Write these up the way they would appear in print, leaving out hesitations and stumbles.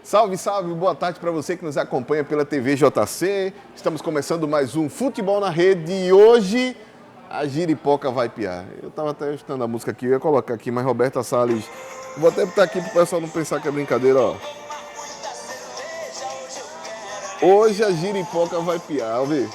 Salve, salve, boa tarde para você que nos acompanha pela TV JC. Estamos começando mais um Futebol na Rede e hoje a giripoca vai piar. Eu estava até escutando a música aqui, eu ia colocar aqui, mas Roberta Salles... Vou até botar aqui para o pessoal não pensar que é brincadeira, ó. Hoje a giripoca vai piar, ó, ver.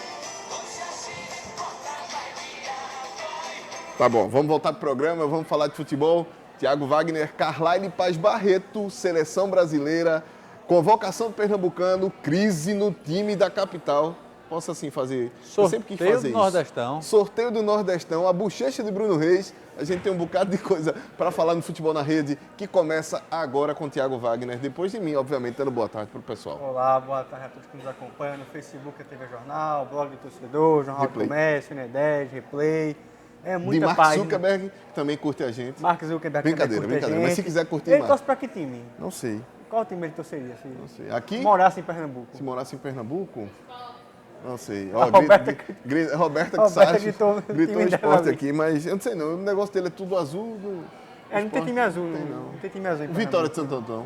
Tá bom, vamos voltar pro programa, vamos falar de futebol. Thiago Wagner, Carlaile Paz Barreto, seleção brasileira, convocação do pernambucano, crise no time da capital. Posso assim fazer? Eu sempre quis fazer Sorteio do Nordestão. Sorteio do Nordestão, a bochecha de Bruno Reis. A gente tem um bocado de coisa para falar no Futebol na Rede, que começa agora com o Thiago Wagner, depois de mim, obviamente, dando boa tarde para o pessoal. Olá, boa tarde a todos que nos acompanham no Facebook, a TV Jornal, Blog do Torcedor, Jornal do Comércio, N10, Replay. É muita Mark página. Zuckerberg, que também curte a gente. Mark Zuckerberg Brincadeira, também curte brincadeira. a gente. Mas se quiser curtir, Ele Mark. torce pra que time? Não sei, Qual time ele torceria? Se não sei. Aqui, morasse em Pernambuco. se morasse em Pernambuco, não sei. A Ó, Roberta Roberta que Roberta sabe, gritou no gritou time esporte dela. aqui, mas eu não sei não. O negócio dele é tudo azul. Não tem time azul, Tem, não tem time azul em Vitória Pernambuco. de Santo Antão.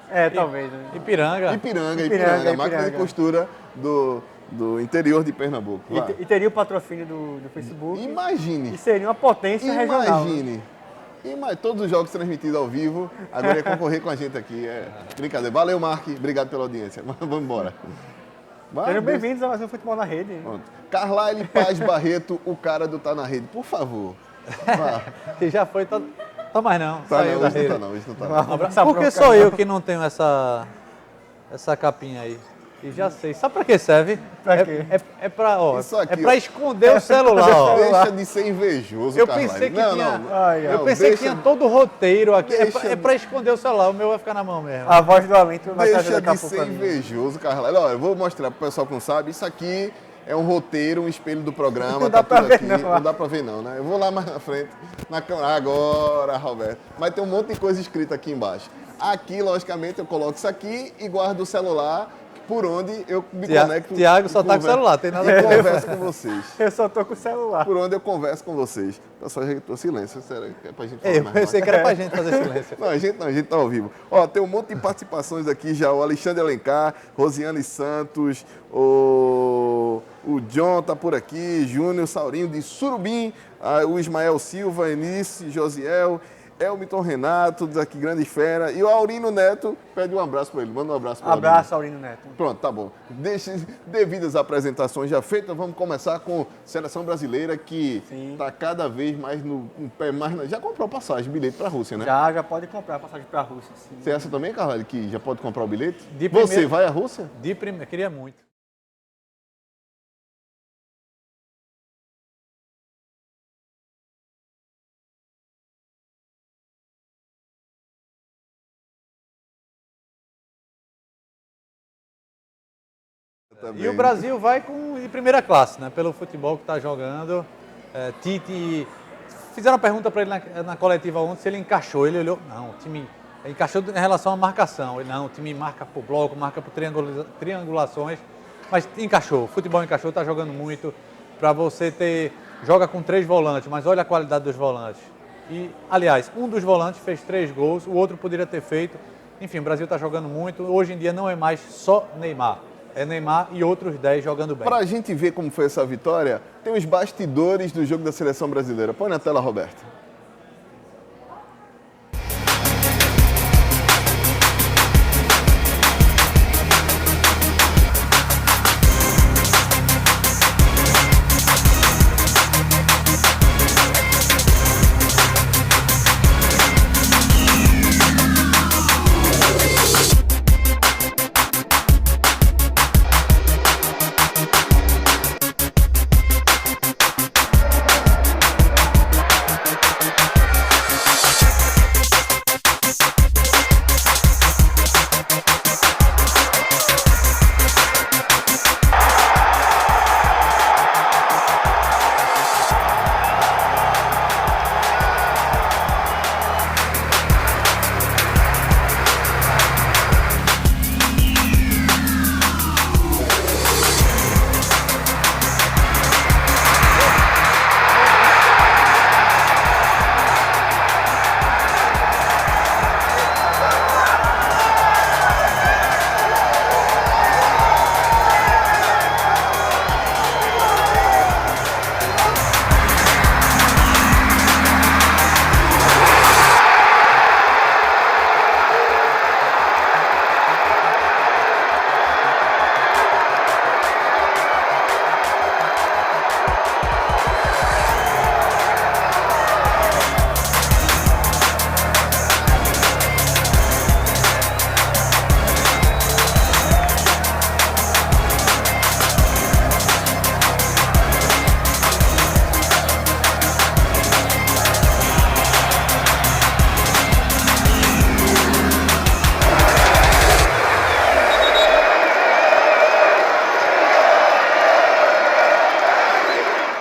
É, talvez. Né? Ipiranga. Ipiranga. A máquina de Ipiranga. costura do interior de Pernambuco. Vai. E teria o patrocínio do Facebook. Imagine. E seria uma potência regional. Imagine. Todos os jogos transmitidos ao vivo, agora ia concorrer com a gente aqui. É brincadeira. Valeu, Mark. Obrigado pela audiência. Vamos embora. Sejam bem-vindos a mais um Futebol na Rede. Pronto. Carlaile Paz Barreto, o cara do Tá na Rede. Por favor. Vá. Que já foi... Tá mais não. Tá Saiu não, da hoje não rede. tá não, hoje não tá não. Essa Por que bronca sou não. eu que não tenho essa capinha aí? E já sei. Sabe pra que serve? Pra quê? É pra, ó, Isso aqui, é pra ó. esconder o celular, ó. Deixa de ser invejoso, Eu Carlaile. pensei que não, tinha, não. Ai, ai. eu pensei que tinha todo o roteiro aqui. Deixa- É pra esconder o celular, o meu vai ficar na mão mesmo. A voz do alento vai trazer Deixa daqui a de pouco ser a mim. invejoso, Carlaile. Olha, eu vou mostrar pro pessoal que não sabe. Isso aqui é um roteiro, um espelho do programa. Não dá tá pra tudo ver, aqui. não. Não dá pra ver não, né? Eu vou lá mais na frente, na câmera. Agora, Roberto. Mas tem um monte de coisa escrita aqui embaixo. Aqui, logicamente, eu coloco isso aqui e guardo o celular por onde eu me conecto. Tiago só tá com o celular, tem nada a ver. Converso com vocês. Eu só tô com o celular. Por onde eu converso com vocês. O pessoal já gritou silêncio, sério, é pra gente falar Eu mais pensei baixo. que era pra gente fazer silêncio. Não, a gente tá ao vivo. Ó, tem um monte de participações aqui já. O Alexandre Alencar, Rosiane Santos, o John tá por aqui, Júnior Saurinho de Surubim, o Ismael Silva, Enice, Josiel, Elmiton Renato, daqui Grande Fera, e o Aurino Neto, pede um abraço para ele, manda um abraço para ele. Abraço, Aurino Neto. Pronto, tá bom. Devidas apresentações já feitas, vamos começar com a seleção brasileira que está cada vez mais no pé mais. Já comprou passagem, bilhete para a Rússia, né? Já pode comprar a passagem pra Rússia, sim. Você acha também, Carlalho, que já pode comprar o bilhete? De Você primeiro- vai à Rússia? Queria muito. Também. E o Brasil vai de primeira classe, né? Pelo futebol que está jogando. Tite, fizeram uma pergunta para ele na coletiva ontem se ele encaixou. Ele olhou, não, o time encaixou em relação à marcação. Ele, não, o time marca por bloco, marca por triangulações, mas encaixou, o futebol encaixou, está jogando muito. Para você joga com 3 volantes, mas olha a qualidade dos volantes. E, aliás, um dos volantes fez 3 gols, o outro poderia ter feito. Enfim, o Brasil está jogando muito. Hoje em dia não é mais só Neymar. É Neymar e outros 10 jogando bem. Para a gente ver como foi essa vitória, tem os bastidores do jogo da seleção brasileira. Põe na tela, Roberto.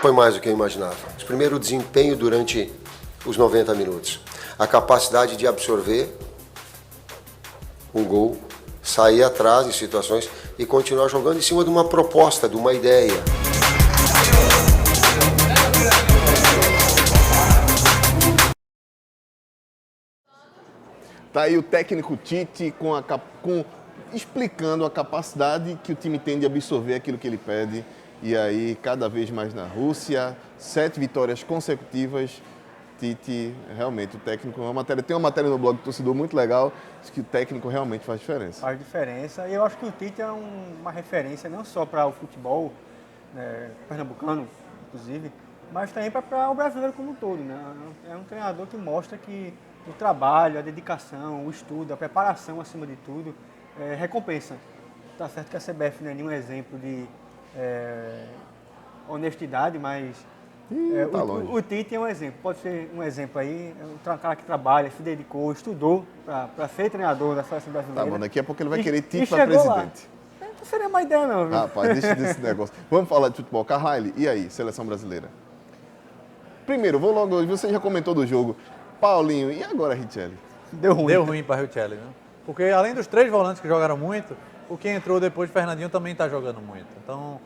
foi mais do que eu imaginava. Primeiro, o desempenho durante os 90 minutos. A capacidade de absorver um gol, sair atrás em situações e continuar jogando em cima de uma proposta, de uma ideia. Tá aí o técnico Tite explicando a capacidade que o time tem de absorver aquilo que ele pede. E aí, cada vez mais na Rússia, 7 vitórias consecutivas. Tite, realmente, o técnico, tem uma matéria no blog do torcedor muito legal, diz que o técnico realmente faz diferença. Faz diferença. E eu acho que o Tite é uma referência não só para o futebol, né, pernambucano, inclusive, mas também para o brasileiro como um todo, né? É um treinador que mostra que o trabalho, a dedicação, o estudo, a preparação, acima de tudo, recompensa. Tá certo que a CBF não é nenhum exemplo de honestidade, mas tá longe. o Tite é um exemplo. Pode ser um exemplo aí, é um cara que trabalha, se dedicou, estudou para ser treinador da seleção brasileira. Tá bom, daqui a pouco ele vai querer Tite para presidente. Não seria uma ideia não, viu? Rapaz, deixa desse negócio. Vamos falar de futebol. Carlyle, e aí, seleção brasileira? Primeiro, vou logo, você já comentou do jogo. Paulinho, e agora Richelli? Deu ruim para Richelli, né? Porque além dos 3 volantes que jogaram muito, o que entrou depois, Fernandinho, também está jogando muito. Então,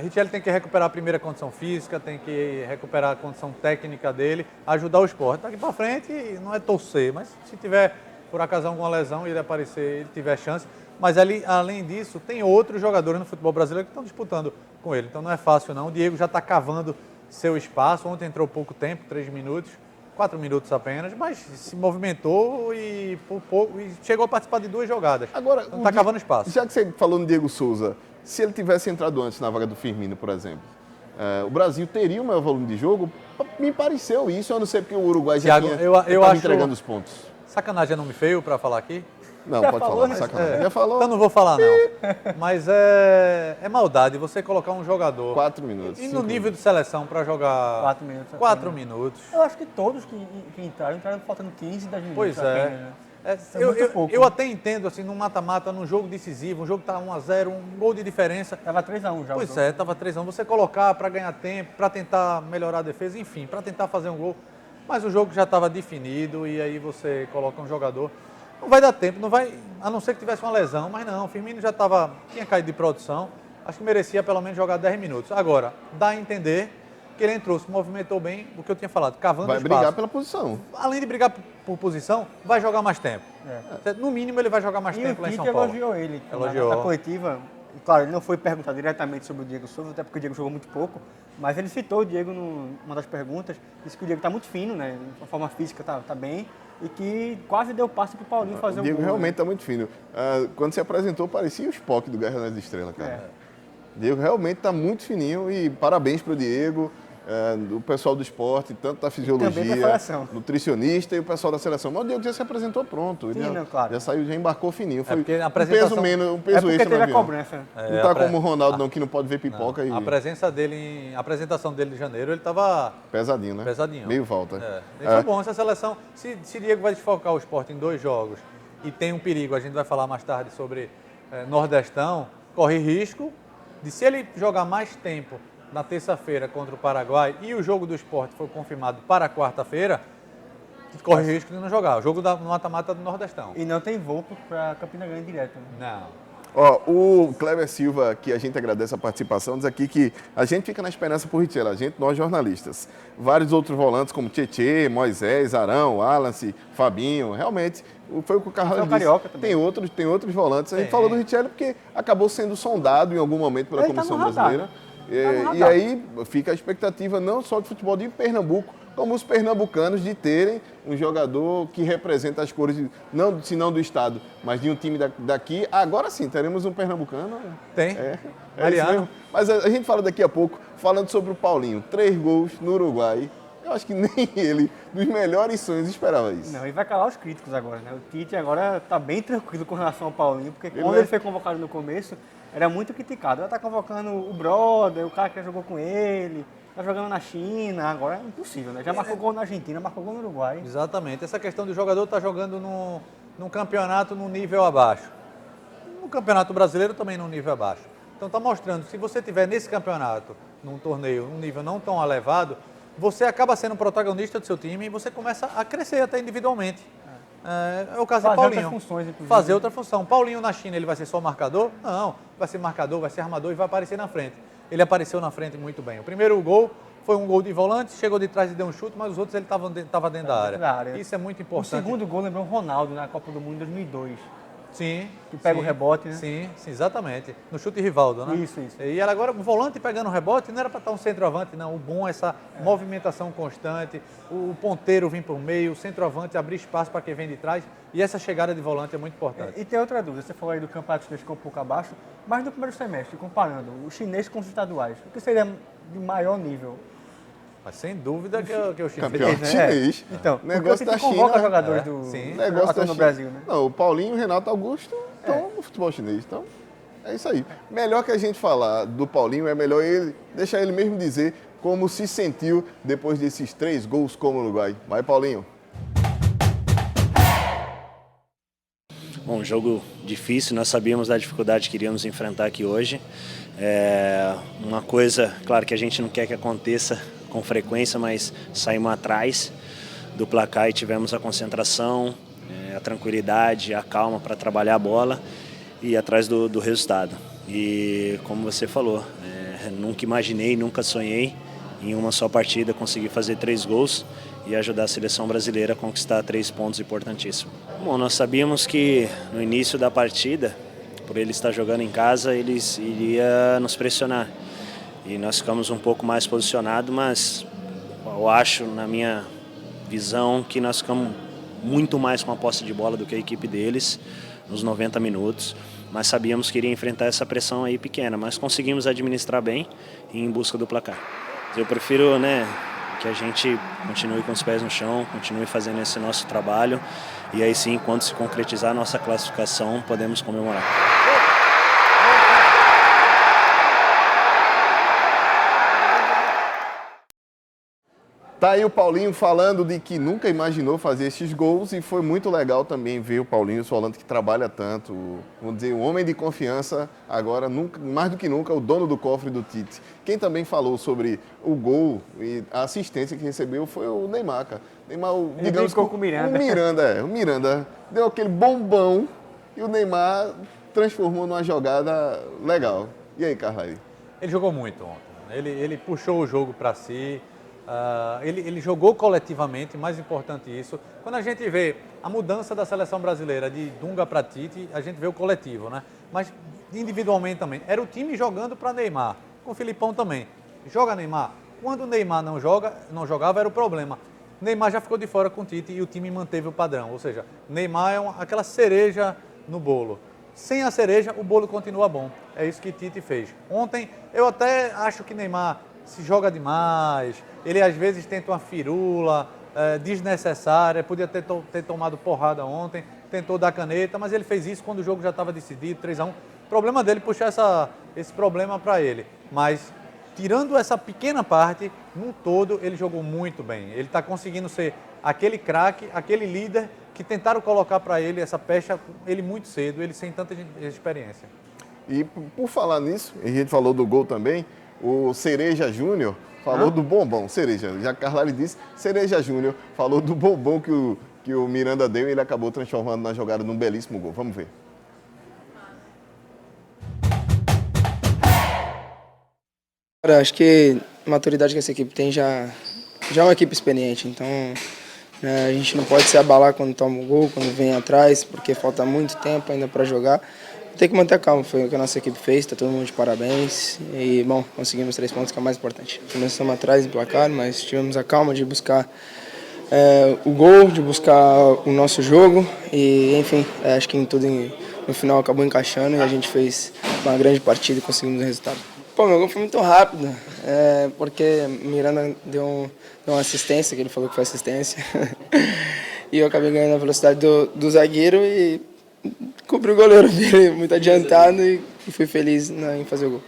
Richelli tem que recuperar a primeira condição física, tem que recuperar a condição técnica dele, ajudar o esporte. Daqui para frente não é torcer, mas se tiver, por acaso, alguma lesão, ele aparecer, ele tiver chance. Mas ali, além disso, tem outros jogadores no futebol brasileiro que estão disputando com ele. Então não é fácil não. O Diego já está cavando seu espaço. Ontem entrou pouco tempo, 3 minutos. 4 minutos apenas, mas se movimentou e chegou a participar de 2 jogadas. Agora, então está cavando espaço. Já que você falou no Diego Souza, se ele tivesse entrado antes na vaga do Firmino, por exemplo, o Brasil teria o maior volume de jogo? Me pareceu isso, eu não sei porque o Uruguai já estava entregando os pontos. Sacanagem é nome feio para falar aqui? Não, já pode falou, falar, né? sacanagem. Já falou? Então não vou falar não. Mas é maldade você colocar um jogador 4 minutos. e no nível de seleção para jogar 4 minutos. 4 minutos. Eu acho que todos que entraram faltando 15, 10 minutos. Pois apenas, né? Eu até entendo, assim, num mata-mata, num jogo decisivo, um jogo que tá 1-0, um gol de diferença. Tava 3-1 já. Pois é, tava 3-1. Você colocar para ganhar tempo, para tentar melhorar a defesa, enfim, para tentar fazer um gol. Mas o jogo já estava definido e aí você coloca um jogador. Não vai dar tempo, não vai, a não ser que tivesse uma lesão, mas não, o Firmino já tinha caído de produção, acho que merecia pelo menos jogar 10 minutos. Agora, dá a entender que ele entrou, se movimentou bem, o que eu tinha falado, cavando espaço. Vai brigar pela posição. Além de brigar por posição, vai jogar mais tempo. No mínimo, ele vai jogar mais tempo lá em São Paulo. Elogiou ele Elogiou. na coletiva. E, claro, ele não foi perguntar diretamente sobre o Diego Souza, até porque o Diego jogou muito pouco, mas ele citou o Diego numa das perguntas, disse que o Diego está muito fino, né? A forma física tá bem, e que quase deu passe para o Paulinho fazer o gol. O Diego realmente está muito fino. Quando se apresentou, parecia o Spock do Guerra nas Estrelas, cara. O Diego realmente está muito fininho e parabéns para o Diego, do pessoal do esporte, tanto da fisiologia, nutricionista e o pessoal da seleção. Mas o Diego já se apresentou pronto. Sim, ele claro. já saiu, já embarcou fininho. Foi a apresentação... um peso extra teve no a avião. cobrança. Não está como o Ronaldo, não, que não pode ver pipoca. A apresentação dele em janeiro, ele estava... Pesadinho, né? Pesadinho. Meio volta. Foi bom essa seleção. Se Diego vai desfocar o esporte em 2 jogos e tem um perigo, a gente vai falar mais tarde sobre Nordestão, corre risco de, se ele jogar mais tempo na terça-feira contra o Paraguai e o jogo do esporte foi confirmado para quarta-feira, corre risco de não jogar. O jogo no mata-mata do Nordestão. E não tem voo para Campina Grande direto. Né? Não. O Kleber Silva, que a gente agradece a participação, diz aqui que a gente fica na esperança por Richelli, nós jornalistas. Vários outros volantes como Tietê, Moisés, Arão, Wallace, Fabinho, realmente, foi o que o Carlos disse. Carioca também. Tem outros volantes. A gente falou do Richelli porque acabou sendo sondado em algum momento pela Comissão Brasileira. E aí fica a expectativa não só de futebol de Pernambuco, como os pernambucanos de terem um jogador que representa as cores, se não do estado, mas de um time daqui. Agora sim, teremos um pernambucano. Tem. Isso mesmo. Mas a gente fala daqui a pouco, falando sobre o Paulinho. 3 gols no Uruguai. Eu acho que nem ele, dos melhores sonhos, esperava isso. Não, e vai calar os críticos agora, né? O Tite agora está bem tranquilo com relação ao Paulinho, porque quando ele foi convocado no começo, era muito criticado. Ele está convocando o brother, o cara que já jogou com ele, está jogando na China, agora é impossível, né? Já marcou gol na Argentina, marcou gol no Uruguai. Exatamente. Essa questão do jogador estar jogando num campeonato num nível abaixo. No Campeonato Brasileiro também num nível abaixo. Então está mostrando, se você tiver nesse campeonato num torneio, num nível não tão elevado, você acaba sendo protagonista do seu time e você começa a crescer até individualmente. É o caso de Paulinho. Fazer outras funções, inclusive. Fazer outra função. Paulinho na China, ele vai ser só marcador? Não, vai ser marcador, vai ser armador e vai aparecer na frente. Ele apareceu na frente muito bem. O primeiro gol foi um gol de volante, chegou de trás e deu um chute, mas os outros ele estava dentro da área. Isso é muito importante. O segundo gol lembrou o Ronaldo na Copa do Mundo em 2002. Sim. Que pega sim, o rebote, né? Sim, exatamente. No chute Rivaldo, né? Isso. E ela agora, o volante pegando o rebote, não era para estar um centroavante, não. O bom é essa movimentação constante, o ponteiro vir por meio, o centroavante abrir espaço para quem vem de trás. E essa chegada de volante é muito importante. E tem outra dúvida, você falou aí do campeonato chinês que ficou um pouco abaixo, mas no primeiro semestre, comparando o chinês com os estaduais, o que seria de maior nível? Mas sem dúvida que o chinês. Campeonato chinês. Então, O negócio da convoca China. jogadores sim. O negócio da no China. Brasil, né? Não, o Paulinho e o Renato Augusto estão no futebol chinês. Então, é isso aí. Melhor que a gente falar do Paulinho, é melhor deixar ele mesmo dizer como se sentiu depois desses 3 gols como o Uruguai. Vai, Paulinho. Bom, jogo difícil, nós sabíamos da dificuldade que iríamos enfrentar aqui hoje. Uma coisa, claro que a gente não quer que aconteça com frequência, mas saímos atrás do placar e tivemos a concentração, a tranquilidade, a calma para trabalhar a bola e ir atrás do resultado. E como você falou, nunca imaginei, nunca sonhei em uma só partida conseguir fazer 3 gols e ajudar a seleção brasileira a conquistar 3 pontos importantíssimos. Bom, nós sabíamos que no início da partida, por ele estar jogando em casa, eles iria nos pressionar. E nós ficamos um pouco mais posicionados, mas eu acho, na minha visão, que nós ficamos muito mais com a posse de bola do que a equipe deles nos 90 minutos. Mas sabíamos que iria enfrentar essa pressão aí pequena, mas conseguimos administrar bem e ir em busca do placar. Eu prefiro, que a gente continue com os pés no chão, continue fazendo esse nosso trabalho e aí sim, quando se concretizar a nossa classificação, podemos comemorar. Tá aí o Paulinho falando de que nunca imaginou fazer esses gols e foi muito legal também ver o Paulinho falando que trabalha tanto, vamos dizer, um homem de confiança, agora nunca, mais do que nunca, o dono do cofre do Tite. Quem também falou sobre o gol e a assistência que recebeu foi o Neymar, cara. Neymar, digamos, com o Miranda. O Miranda deu aquele bombão e o Neymar transformou numa jogada legal. E aí, Carlyle? Ele jogou muito ontem. Ele puxou o jogo para si. Ele jogou coletivamente, mais importante isso. Quando a gente vê a mudança da seleção brasileira de Dunga para Tite, a gente vê o coletivo, né? Mas individualmente também. Era o time jogando para Neymar, com o Filipão também. Joga Neymar. Quando o Neymar não jogava, era o problema. Neymar já ficou de fora com o Tite e o time manteve o padrão. Ou seja, Neymar é aquela cereja no bolo. Sem a cereja, o bolo continua bom. É isso que Tite fez. Ontem, eu até acho que Neymar se joga demais, ele às vezes tenta uma firula desnecessária, podia ter tomado porrada ontem, tentou dar caneta, mas ele fez isso quando o jogo já estava decidido, 3-1. O problema dele é puxar esse problema para ele, mas tirando essa pequena parte, no todo ele jogou muito bem. Ele está conseguindo ser aquele craque, aquele líder que tentaram colocar para ele essa pecha, ele muito cedo, ele sem tanta experiência. E por falar nisso, a gente falou do gol também, o Cereja Júnior falou do bombom, Cereja, já Carlyle disse, Cereja Júnior falou do bombom que o Miranda deu e ele acabou transformando na jogada num belíssimo gol. Vamos ver. Cara, acho que a maturidade que essa equipe tem já é uma equipe experiente, então a gente não pode se abalar quando toma o gol, quando vem atrás, porque falta muito tempo ainda para jogar. Tem que manter a calma, foi o que a nossa equipe fez, está todo mundo de parabéns e, bom, conseguimos 3 pontos, que é o mais importante. Começamos atrás em placar, mas tivemos a calma de buscar o gol, de buscar o nosso jogo e, enfim, acho que no final acabou encaixando e a gente fez uma grande partida e conseguimos o resultado. Pô, meu gol foi muito rápido, porque Miranda deu uma assistência, que ele falou que foi assistência, e eu acabei ganhando a velocidade do zagueiro e cobri o goleiro dele muito adiantado e fui feliz em fazer o gol.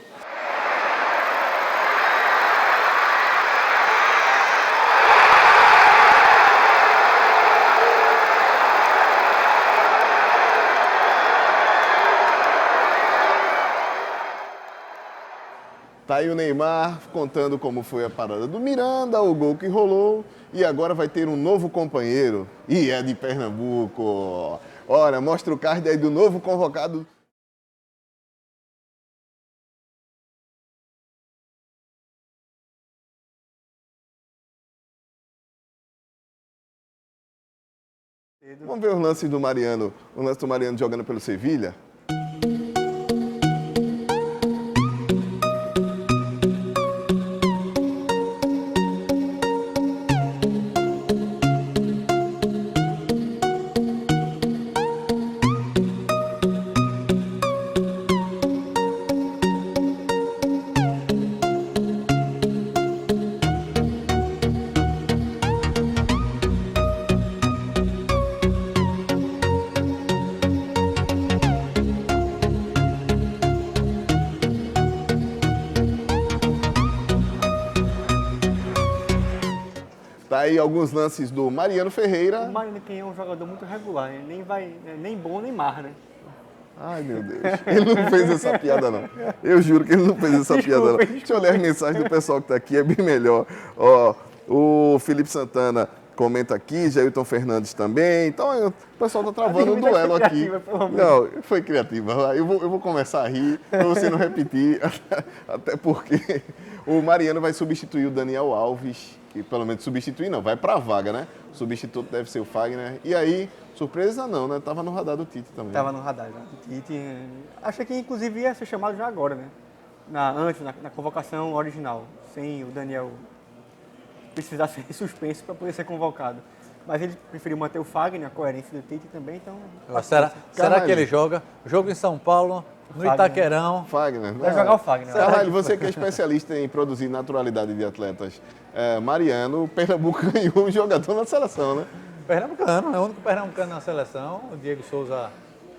Tá aí o Neymar contando como foi a parada do Miranda, o gol que rolou, e agora vai ter um novo companheiro, e é de Pernambuco. Ora, mostra o card aí do novo convocado. Vamos ver os lances do Mariano, o lance do Mariano jogando pelo Sevilha. Tá aí alguns lances do Mariano Ferreira. O Mariano é um jogador muito regular, ele nem bom nem mar, né? Ai, meu Deus. Ele não fez essa piada, não. Eu juro que ele não fez essa piada, não. Deixa eu ler as mensagens do pessoal que tá aqui, é bem melhor. Ó, o Felipe Santana comenta aqui, Jailton Fernandes também. Então, o pessoal tá travando um duelo aqui. Não, foi criativa. Eu vou começar a rir, pra você não repetir. Até porque o Mariano vai substituir o Daniel Alves, que pelo menos substituir não, vai pra vaga, né? O substituto deve ser o Fagner. E aí, surpresa não, né? Tava no radar do Tite também. Tava no radar já. Tite, achei que inclusive ia ser chamado já agora, né? Antes, na convocação original, sem o Daniel precisar ser suspenso para poder ser convocado. Mas ele preferiu manter o Fagner, a coerência do Tite também, então... Será que ele joga? Jogo em São Paulo, no Fagner. Itaquerão. Fagner. Vai jogar o Fagner. Caralho, você que é especialista em produzir naturalidade de atletas. Mariano, o Pernambuco ganhou um jogador na seleção, né? Pernambucano, é o único pernambucano na seleção. O Diego Souza.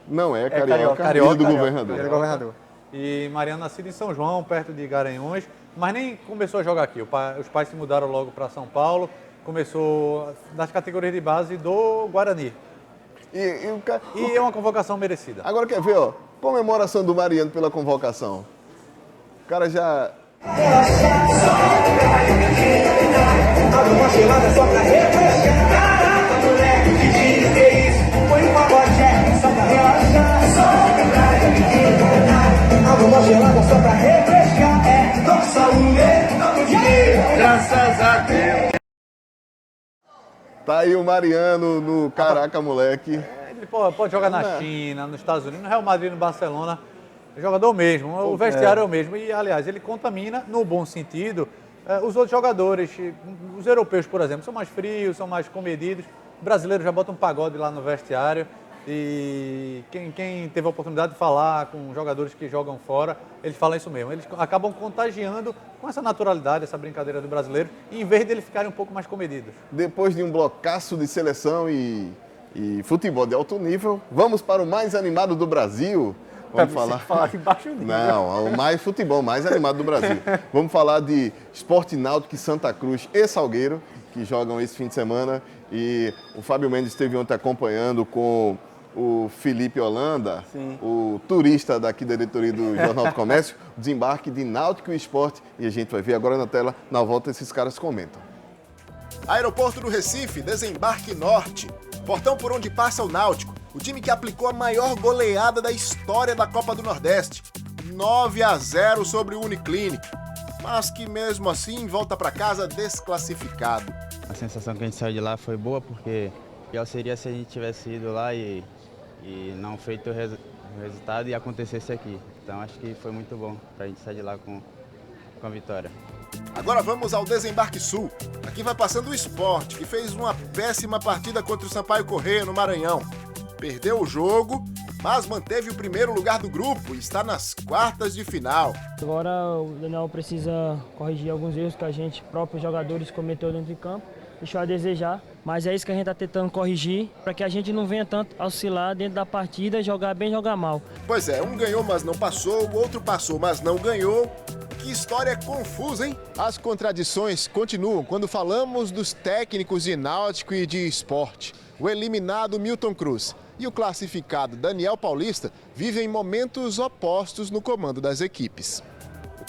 Não, é carioca. Filho do governador. Ele é governador. E Mariano nascido em São João, perto de Garanhuns, mas nem começou a jogar aqui. Os pais se mudaram logo para São Paulo, começou nas categorias de base do Guarani. E é uma convocação merecida. Agora quer ver, ó, comemoração do Mariano pela convocação. O cara já... Uma gelada só pra refrescar. Caraca, moleque, que dia que é isso? Põe uma boté só pra relaxar. Só pra praia, menino. Uma gelada só pra refrescar. É nossa mulher, todo dia. Graças a Deus. Tá aí o Mariano no Caraca, moleque. Ele pode jogar na China, nos Estados Unidos, no Real Madrid, no Barcelona. Jogador mesmo, o vestiário é o mesmo. E, aliás, ele contamina, no bom sentido, os outros jogadores. Os europeus, por exemplo, são mais frios, são mais comedidos. O brasileiro já bota um pagode lá no vestiário. E quem teve a oportunidade de falar com jogadores que jogam fora, ele fala isso mesmo. Eles acabam contagiando com essa naturalidade, essa brincadeira do brasileiro, em vez de eles ficarem um pouco mais comedidos. Depois de um blocaço de seleção e futebol de alto nível, vamos para o mais animado do Brasil. Vamos falar de baixo nível. Não, o futebol mais animado do Brasil. Vamos falar de Sport Náutico, Santa Cruz e Salgueiro, que jogam esse fim de semana. E o Fábio Mendes esteve ontem acompanhando com o Felipe Holanda, Sim. o turista daqui da diretoria do Jornal do Comércio, o desembarque de Náutico e Sport. E a gente vai ver agora na tela, na volta esses caras comentam. Aeroporto do Recife, desembarque norte. Portão por onde passa o Náutico. O time que aplicou a maior goleada da história da Copa do Nordeste. 9-0 sobre o Uniclinic. Mas que mesmo assim volta para casa desclassificado. A sensação que a gente saiu de lá foi boa, porque pior seria se a gente tivesse ido lá e não feito o resultado e acontecesse aqui. Então acho que foi muito bom para a gente sair de lá com a vitória. Agora vamos ao Desembarque Sul. Aqui vai passando o Sport, que fez uma péssima partida contra o Sampaio Corrêa no Maranhão. Perdeu o jogo, mas manteve o primeiro lugar do grupo e está nas quartas de final. Agora o Daniel precisa corrigir alguns erros que a gente, próprios jogadores, cometeu dentro de campo. Deixou a desejar, mas é isso que a gente está tentando corrigir, para que a gente não venha tanto oscilar dentro da partida, jogar bem, jogar mal. Pois é, um ganhou, mas não passou, o outro passou, mas não ganhou. Que história confusa, hein? As contradições continuam quando falamos dos técnicos de Náutico e de Sport. O eliminado Milton Cruz e o classificado Daniel Paulista vivem momentos opostos no comando das equipes.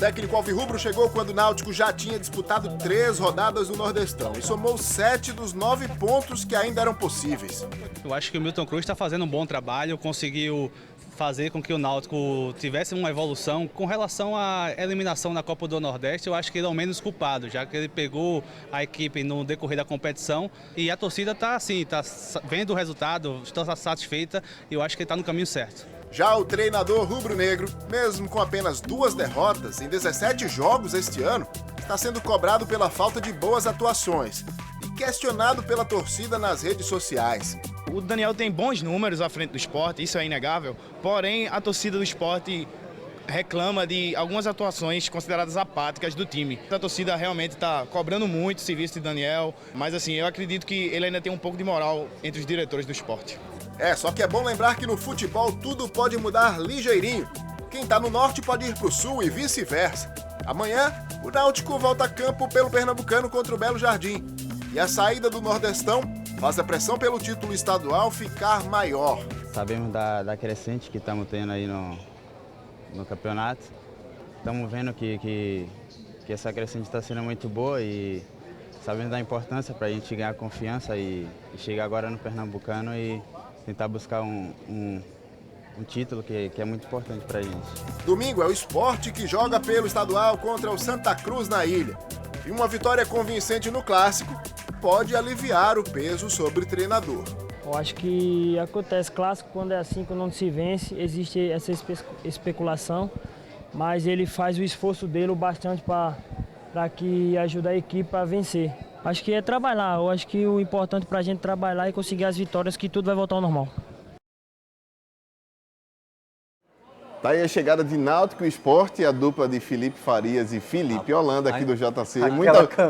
técnico alvirrubro chegou quando o Náutico já tinha disputado 3 rodadas no Nordestão e somou 7 dos 9 pontos que ainda eram possíveis. Eu acho que o Milton Cruz está fazendo um bom trabalho, conseguiu fazer com que o Náutico tivesse uma evolução. Com relação à eliminação na Copa do Nordeste, eu acho que ele é o menos culpado, já que ele pegou a equipe no decorrer da competição e a torcida está assim, está vendo o resultado, está satisfeita e eu acho que ele está no caminho certo. Já o treinador rubro-negro, mesmo com apenas 2 derrotas em 17 jogos este ano, está sendo cobrado pela falta de boas atuações e questionado pela torcida nas redes sociais. O Daniel tem bons números à frente do Sport, isso é inegável, porém a torcida do Sport reclama de algumas atuações consideradas apáticas do time. A torcida realmente está cobrando muito o serviço de Daniel, mas assim, eu acredito que ele ainda tem um pouco de moral entre os diretores do Sport. Só que é bom lembrar que no futebol tudo pode mudar ligeirinho. Quem está no norte pode ir para o sul e vice-versa. Amanhã, o Náutico volta a campo pelo Pernambucano contra o Belo Jardim. E a saída do Nordestão faz a pressão pelo título estadual ficar maior. Sabemos da crescente que estamos tendo aí no campeonato. Estamos vendo que essa crescente está sendo muito boa e sabemos da importância para a gente ganhar confiança e chegar agora no Pernambucano e tentar buscar um título que é muito importante para a gente. Domingo é o Sport que joga pelo estadual contra o Santa Cruz na ilha. E uma vitória convincente no clássico pode aliviar o peso sobre o treinador. Eu acho que acontece clássico quando é assim, quando não se vence, existe essa especulação, mas ele faz o esforço dele o bastante para que ajude a equipe a vencer. Acho que é trabalhar, eu acho que o importante para a gente trabalhar e conseguir as vitórias, que tudo vai voltar ao normal. Tá aí a chegada de Náutico e Sport, a dupla de Felipe Farias e Felipe Holanda aqui do JC.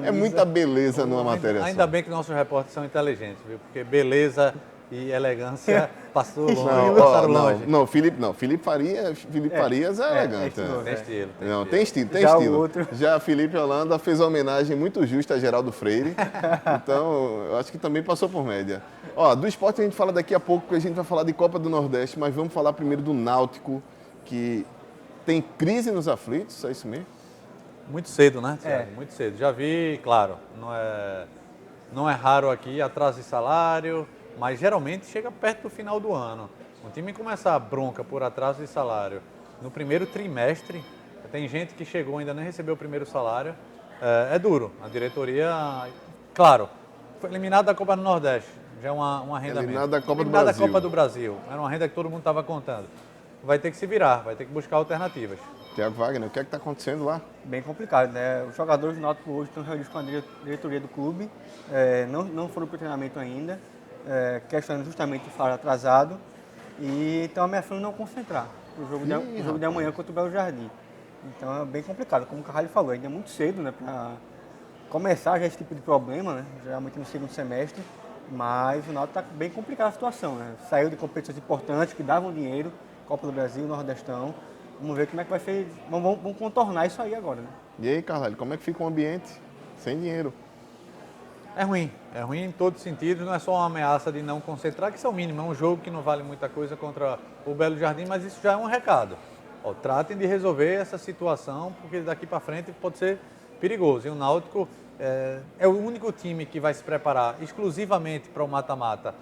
É muita beleza numa matéria Ainda só. bem que nossos repórteres são inteligentes, viu? Porque beleza e elegância passaram longe. Não, Felipe Farias é elegante. Tem estilo. Tem estilo. Já Felipe Holanda fez uma homenagem muito justa a Geraldo Freire. Então, eu acho que também passou por média. Do Sport a gente fala daqui a pouco, porque a gente vai falar de Copa do Nordeste, mas vamos falar primeiro do Náutico, que tem crise nos aflitos, é isso mesmo? Muito cedo, né, Thiago? Muito cedo. Já vi, claro, não é raro aqui atraso de salário, mas geralmente chega perto do final do ano. Um time começa a bronca por atraso de salário no primeiro trimestre, tem gente que chegou ainda nem recebeu o primeiro salário, é duro. A diretoria, claro, foi eliminado da Copa do Nordeste, já é uma renda eliminado da Copa do Brasil. Era uma renda que todo mundo estava contando. Vai ter que se virar, vai ter que buscar alternativas. Tiago Wagner, o que é que está acontecendo lá? Bem complicado, né? Os jogadores do Náutico hoje estão reunidos com a diretoria do clube, não foram para o treinamento ainda, questionando justamente o salário atrasado e estão ameaçando não concentrar o jogo de amanhã contra o Belo Jardim. Então é bem complicado, como o Carvalho falou, ainda é muito cedo, né, para começar já esse tipo de problema, né? Geralmente no segundo semestre, mas o Náutico está bem complicada a situação, né? Saiu de competições importantes que davam dinheiro, Copa do Brasil, Nordestão. Vamos ver como é que vai ser. Vamos contornar isso aí agora, né? E aí, Carvalho, como é que fica o ambiente sem dinheiro? É ruim em todos os sentidos, não é só uma ameaça de não concentrar, que isso é o mínimo, é um jogo que não vale muita coisa contra o Belo Jardim, mas isso já é um recado. Tratem de resolver essa situação, porque daqui para frente pode ser perigoso. E o Náutico é o único time que vai se preparar exclusivamente para o mata-mata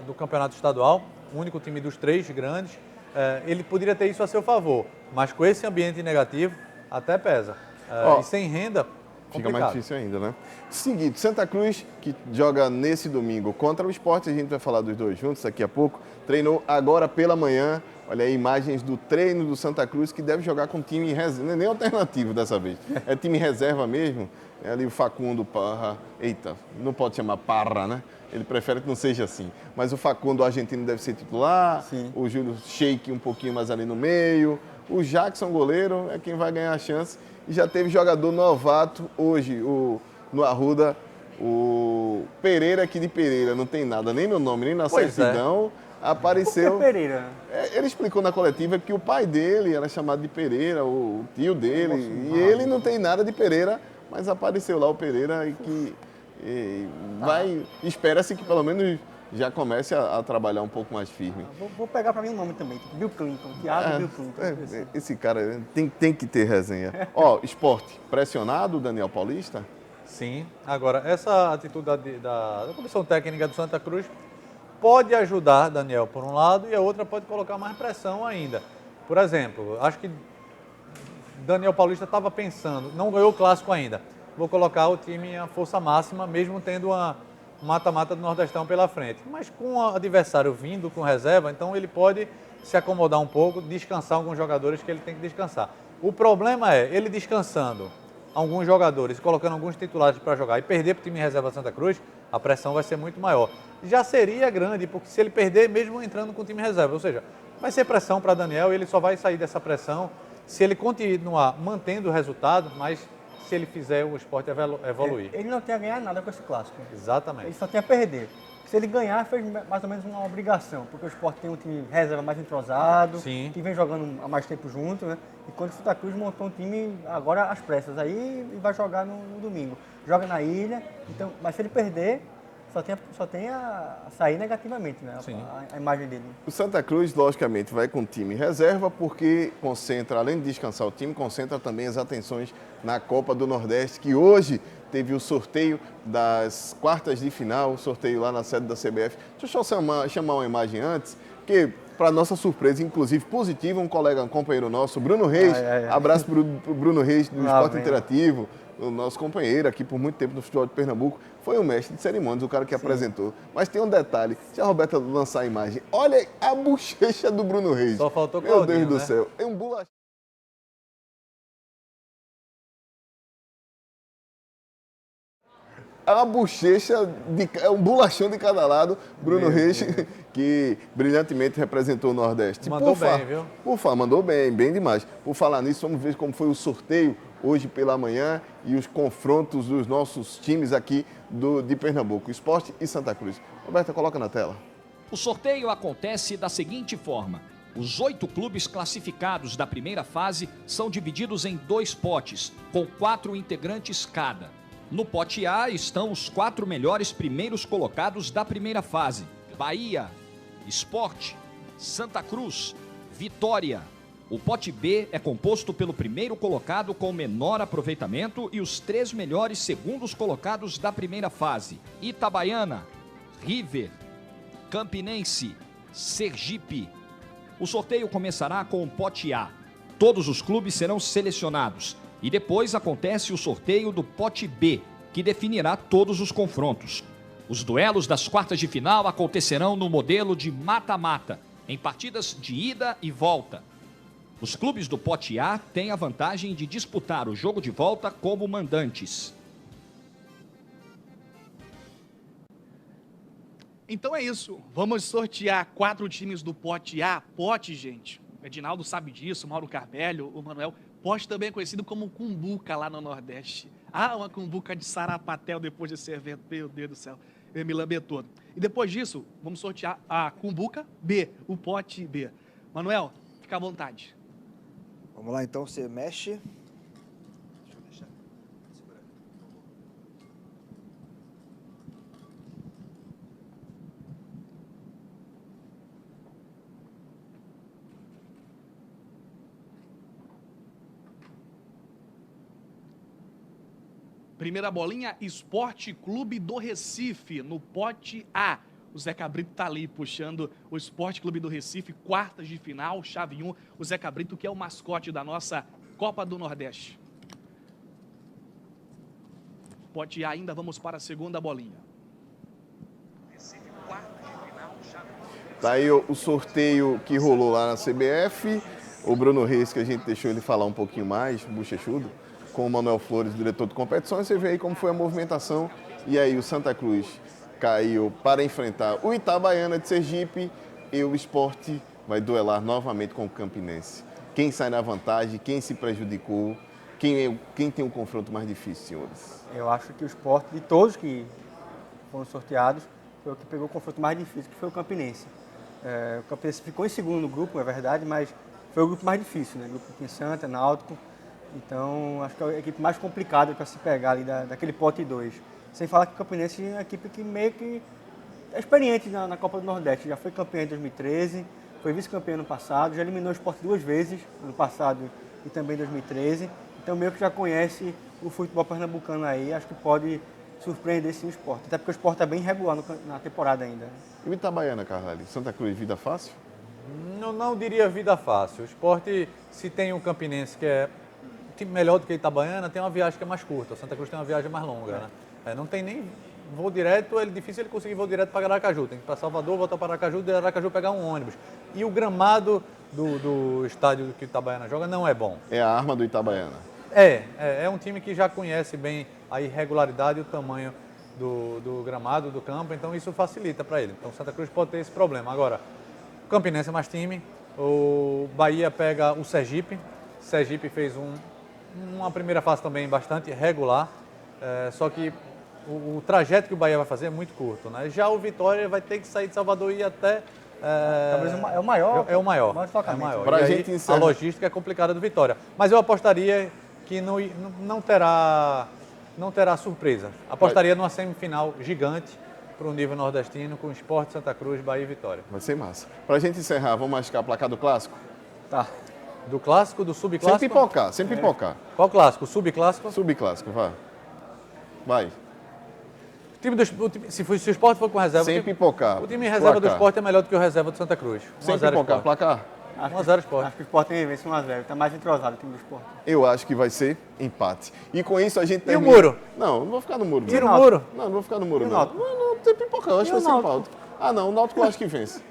do campeonato estadual, o único time dos 3 grandes. Ele poderia ter isso a seu favor, mas com esse ambiente negativo, até pesa. E sem renda, fica mais difícil ainda, né? Seguinte, Santa Cruz, que joga nesse domingo contra o Sport, a gente vai falar dos dois juntos daqui a pouco, treinou agora pela manhã. Olha aí, imagens do treino do Santa Cruz, que deve jogar com time reserva, não é nem alternativo dessa vez, é time reserva mesmo. É ali o Facundo Parra, eita, não pode chamar Parra, né? Ele prefere que não seja assim. Mas o Facundo, o argentino, deve ser titular. Sim. O Júlio Sheik um pouquinho mais ali no meio. O Jackson, goleiro, é quem vai ganhar a chance. E já teve jogador novato hoje, no Arruda, o Pereira aqui de Pereira. Não tem nada, nem no nome, nem na certidão. Apareceu. Por que Pereira? Ele explicou na coletiva que o pai dele era chamado de Pereira, o tio dele. E ele não tem nada de Pereira, mas apareceu lá o Pereira e que... espera-se que pelo menos já comece a trabalhar um pouco mais firme. Vou pegar para mim um nome também, tipo Bill Clinton, Thiago Bill Clinton. Esse cara tem que ter resenha. Ó, esporte, pressionado, Daniel Paulista? Sim. Agora, essa atitude da comissão técnica do Santa Cruz pode ajudar Daniel por um lado e a outra pode colocar mais pressão ainda. Por exemplo, acho que Daniel Paulista estava pensando, não ganhou o clássico ainda, vou colocar o time à força máxima, mesmo tendo uma mata-mata do Nordestão pela frente. Mas com o adversário vindo com reserva, então ele pode se acomodar um pouco, descansar alguns jogadores que ele tem que descansar. O problema é, ele descansando alguns jogadores, colocando alguns titulares para jogar e perder para o time reserva Santa Cruz, a pressão vai ser muito maior. Já seria grande, porque se ele perder, mesmo entrando com o time reserva, ou seja, vai ser pressão para Daniel e ele só vai sair dessa pressão se ele continuar mantendo o resultado, mas se ele fizer o esporte evoluir. Ele não tem a ganhar nada com esse clássico. Exatamente. Ele só tem a perder. Se ele ganhar, fez mais ou menos uma obrigação, porque o esporte tem um time reserva mais entrosado, Sim. que vem jogando há mais tempo junto, né? Enquanto o Santa Cruz montou um time agora às pressas aí e vai jogar no domingo. Joga na ilha, então, mas se ele perder, só tem a sair negativamente, né? A imagem dele. O Santa Cruz, logicamente, vai com o time reserva, porque concentra, além de descansar o time, concentra também as atenções na Copa do Nordeste, que hoje teve o sorteio das quartas de final, o sorteio lá na sede da CBF. Deixa eu só chamar uma imagem antes, que, para nossa surpresa, inclusive positiva, um companheiro nosso, Bruno Reis, abraço para o Bruno Reis do Esporte Interativo, o nosso companheiro aqui por muito tempo no futebol de Pernambuco, foi o mestre de cerimônias, o cara que apresentou. Mas tem um detalhe, se a Roberta lançar a imagem, olha a bochecha do Bruno Reis. Só faltou Meu Claudinho, Deus do né? céu, é um bula... É uma bochecha, é um bolachão de cada lado, Bruno Reis, que brilhantemente representou o Nordeste. Mandou bem, viu? Mandou bem demais. Por falar nisso, vamos ver como foi o sorteio hoje pela manhã e os confrontos dos nossos times aqui de Pernambuco, Sport e Santa Cruz. Roberta, coloca na tela. O sorteio acontece da seguinte forma. Os 8 clubes classificados da primeira fase são divididos em 2 potes, com 4 integrantes cada. No pote A estão os 4 melhores primeiros colocados da primeira fase: Bahia, Sport, Santa Cruz, Vitória. O pote B é composto pelo primeiro colocado com menor aproveitamento e os 3 melhores segundos colocados da primeira fase: Itabaiana, River, Campinense, Sergipe. O sorteio começará com o pote A. Todos os clubes serão selecionados. E depois acontece o sorteio do pote B, que definirá todos os confrontos. Os duelos das quartas de final acontecerão no modelo de mata-mata, em partidas de ida e volta. Os clubes do pote A têm a vantagem de disputar o jogo de volta como mandantes. Então é isso, vamos sortear 4 times do pote A. Pote, gente, o Edinaldo sabe disso, o Mauro Carmelho, o Manuel. Pote também é conhecido como cumbuca lá no Nordeste. Ah, uma cumbuca de sarapatel depois desse evento. Meu Deus do céu, eu me lambei todo. E depois disso, vamos sortear a cumbuca B, o pote B. Manuel, fica à vontade. Vamos lá então, você mexe. Primeira bolinha, Esporte Clube do Recife, no pote A. O Zé Cabrito está ali puxando o Esporte Clube do Recife, quartas de final, chave 1. O Zé Cabrito, que é o mascote da nossa Copa do Nordeste. Pote A ainda, vamos para a segunda bolinha. Recife, quartas de final, chave 1. Tá aí o sorteio que rolou lá na CBF. O Bruno Reis, que a gente deixou ele falar um pouquinho mais, bochechudo, com o Manuel Flores, diretor de competições. Você vê aí como foi a movimentação. E aí o Santa Cruz caiu para enfrentar o Itabaiana de Sergipe e o Sport vai duelar novamente com o Campinense. Quem sai na vantagem, quem se prejudicou, quem tem um confronto mais difícil, senhores? Eu acho que o Sport, de todos que foram sorteados, foi o que pegou o confronto mais difícil, que foi o Campinense. O Campinense ficou em segundo no grupo, é verdade, mas foi o grupo mais difícil, né? O grupo tem Santa, Náutico. Então, acho que é a equipe mais complicada para se pegar ali daquele pote 2. Sem falar que o Campinense é uma equipe que meio que é experiente na Copa do Nordeste, já foi campeão em 2013, foi vice-campeão ano passado, já eliminou o Sport 2 vezes, ano passado e também em 2013. Então meio que já conhece o futebol pernambucano aí, acho que pode surpreender sim o Sport. Até porque o Sport está bem irregular na temporada ainda. E o Itabaiana, Carlalho? Santa Cruz, vida fácil? Não diria vida fácil. O Sport, se tem um Campinense que é um time melhor do que o Itabaiana, tem uma viagem que é mais curta. O Santa Cruz tem uma viagem mais longa, né? Não tem nem voo direto, é difícil ele conseguir voo direto para Aracaju. Tem que ir para Salvador, voltar para Aracaju, de Aracaju pegar um ônibus. E o gramado do estádio que o Itabaiana joga não é bom. É a arma do Itabaiana. É um time que já conhece bem a irregularidade e o tamanho do gramado, do campo, então isso facilita para ele. Então o Santa Cruz pode ter esse problema. Agora, o Campinense é mais time, o Bahia pega o Sergipe. O Sergipe fez uma primeira fase também bastante regular, só que o trajeto que o Bahia vai fazer é muito curto, né? Já o Vitória vai ter que sair de Salvador e ir até... Talvez é o maior. É o maior. O maior deslocamento. Pra E aí, gente encerrar. a logística é complicada do Vitória. Mas eu apostaria que não terá surpresa. Apostaria numa semifinal gigante para o nível nordestino com Sport, Santa Cruz, Bahia e Vitória. Vai ser massa. Pra gente encerrar, vamos machucar a placar do clássico? Tá. Do clássico, do subclássico? Sem pipocar. Qual clássico? Subclássico? Subclássico, vai. Se o Sport for com reserva... Sem pipocar. O time reserva do Placar. Sport é melhor do que o reserva do Santa Cruz. Sem 1 a 0 pipocar, Sport. placar? 1x0 Sport. Acho que o Sport tem vence 1x0, está mais entrosado o time do Sport. Eu acho que vai ser empate. E com isso a gente E o termina... muro? Não vou ficar no muro. Tira o muro? Não vou ficar no muro, E o não. Náutico? Não tem pipoca, eu acho que vai ser empate. Não, o Náutico eu acho que vence.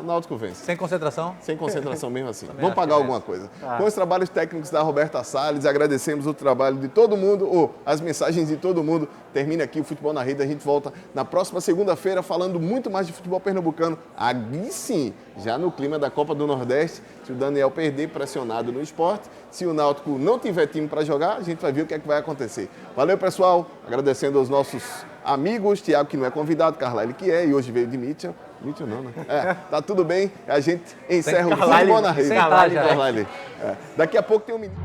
O Náutico vence. Sem concentração? Sem concentração mesmo assim. Também Vamos acho pagar que alguma coisa. Tá. Com os trabalhos técnicos da Roberta Salles, agradecemos o trabalho de todo mundo, as mensagens de todo mundo. Termina aqui o Futebol na Rede. A gente volta na próxima segunda-feira falando muito mais de futebol pernambucano. Aí sim, já no clima da Copa do Nordeste. Se o Daniel perder pressionado no esporte, se o Náutico não tiver time para jogar, a gente vai ver o que é que vai acontecer. Valeu, pessoal. Agradecendo aos nossos amigos, Thiago, que não é convidado, Carlalho, que é, e hoje veio de Mitchell. Mitchell não, né? Tá tudo bem. A gente encerra o Futebol na Rede. Carlalho. Daqui a pouco tem um menino.